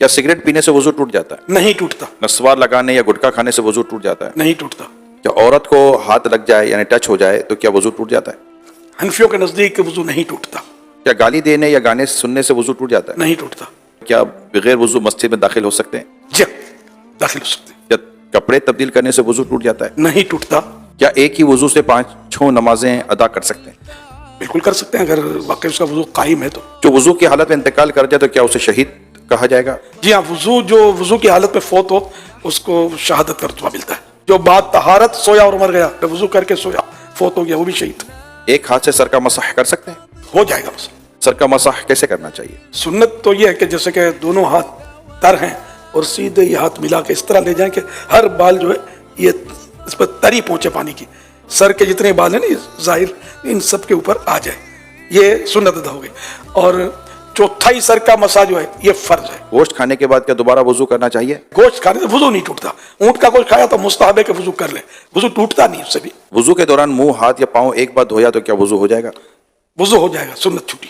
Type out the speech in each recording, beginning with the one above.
کیا سگریٹ پینے سے وضو ٹوٹ جاتا ہے؟ نہیں ٹوٹتا، نسوار لگانے یا گٹکا کھانے سے وضو ٹوٹ جاتا ہے؟ نہیں ٹوٹتا۔ کیا عورت کو ہاتھ لگ جائے یعنی ٹچ ہو جائے تو کیا وضو ٹوٹ جاتا ہے؟ حنفیوں کے نزدیک وضو نہیں ٹوٹتا، کیا گالی دینے یا گانے سننے سے وضو ٹوٹ جاتا ہے؟ نہیں ٹوٹتا۔ کیا بغیر وضو مسجد میں داخل ہو سکتے ہیں؟ جی داخل ہو سکتے ہیں، کیا کپڑے تبدیل کرنے سے وضو ٹوٹ جاتا ہے؟ نہیں ٹوٹتا۔ کیا ایک ہی وضو سے 5 نمازیں ادا کر سکتے ہیں؟ بالکل کر سکتے ہیں اگر واقعی اس کا وضو قائم ہے تو۔ جو وضو کی حالت میں انتقال کر جائے تو کیا اسے شہید کہا جائے گا؟ جی ہاں، جو وضو کی حالت میں فوت ہو اس کو شہادت کا رتبہ ملتا ہے۔ جو بعد طہارت سویا اور مر گیا، وضو کر کے سویا فوت ہو گیا، وہ بھی شہید۔ ایک ہاتھ سے سر کا مسح کر سکتے ہیں؟ ہو جائے گا مسئلہ۔ سر کا مسح کیسے کرنا چاہیے؟ سنت تو یہ ہے کہ جیسے کہ دونوں ہاتھ تر ہیں اور سیدھے یہ ہاتھ ملا کے اس طرح لے جائیں کہ ہر بال جو ہے یہ اس پر تری پہنچے پانی کی، سر کے جتنے بال ہیں نا ظاہر ان سب کے اوپر آ جائے، یہ سنت ادا ہو گئی۔ اور چوتھائی سر کا مسا جو ہے یہ فرض ہے۔ گوشت کھانے کے بعد کیا دوبارہ وضو کرنا چاہیے؟ گوشت کھانے سے وضو نہیں ٹوٹتا، اونٹ کا گوشت کھایا تو مستحب ہے کہ وضو کر لے، وضو ٹوٹتا نہیں اس سے بھی۔ وضو کے دوران منہ، ہاتھ یا پاؤں ایک بار دھویا تو کیا وضو ہو جائے گا؟ وضو ہو جائے گا، سنت چھوٹی،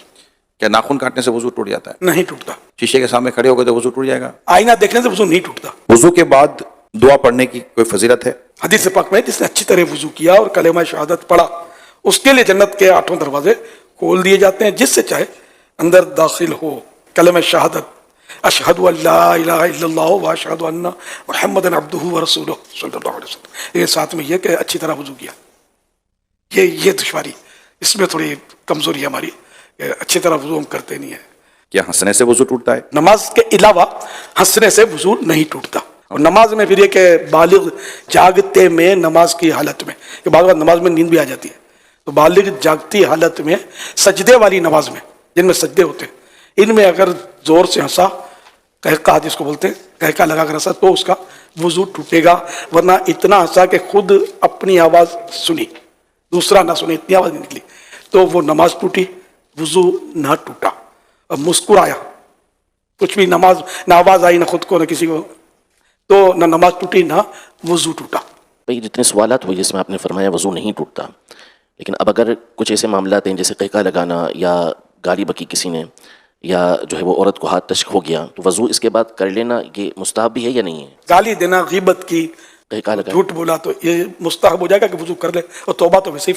کیا ناخن کاٹنے سے وضو ٹوٹ جاتا ہے؟ نہیں ٹوٹتا۔ شیشے کے سامنے کھڑے ہو گئے تو وضو ٹوٹ جائے گا؟ آئینہ دیکھنے سے وضو نہیں ٹوٹتا۔ وضو کے بعد دعا پڑھنے کی کوئی فضیلت ہے؟ حدیث پاک میں جس نے اچھی طرح وضو کیا اور کلمہ شہادت پڑھا اس کے لیے جنت کے 8 دروازے کھول دیے جاتے ہیں، جس سے چاہے اندر داخل ہو۔ کلمہ شہادت اشہد ان لا الہ الا اللہ واشہد ان محمد عبدہ ورسولہ صلی اللہ علیہ وسلم، یہ ساتھ میں یہ کہ اچھی طرح وضو کیا۔ یہ دشواری اس میں تھوڑی کمزوری ہے ہماری، کہ اچھی طرح وضو ہم کرتے نہیں ہیں۔ کیا ہنسنے سے وضو ٹوٹتا ہے؟ نماز کے علاوہ ہنسنے سے وضو نہیں ٹوٹتا۔ اور نماز میں پھر یہ کہ بالغ جاگتے میں نماز کی حالت میں، کہ بعض وقت نماز میں نیند بھی آ جاتی ہے، تو بالغ جاگتی حالت میں سجدے والی نماز میں جن میں سجدے ہوتے ہیں ان میں اگر زور سے ہنسا، قہقہ جس کو بولتے ہیں، قہقہ لگا کر ہنسا تو اس کا وضو ٹوٹے گا، ورنہ اتنا ہنسا کہ خود اپنی آواز سنی دوسرا نہ سنے، اتنی آواز نہیں نکلی تو وہ نماز ٹوٹی، وضو نہ ٹوٹا۔ اب مسکرایا، کچھ بھی نماز نہ آواز آئی نہ خود کو نہ کسی کو، تو نہ نماز ٹوٹی نہ وضو ٹوٹا۔ بھئی جتنے سوالات ہوئے جس میں آپ نے فرمایا وضو نہیں ٹوٹتا، لیکن اب اگر کچھ ایسے معاملات ہیں جیسے قہقہ لگانا یا گالی بکی کسی نے یا جو ہے وہ عورت کو ہاتھ ٹچ ہو گیا تو وضو اس کے بعد کر لینا یہ مستحب بھی ہے یا نہیں ہے؟ گالی دینا، غیبت کی، قہقہ لگانا جھوٹ بولا تو یہ مستحب ہو جائے گا کہ وضو کر لے، اور توبہ تو ویسے ہی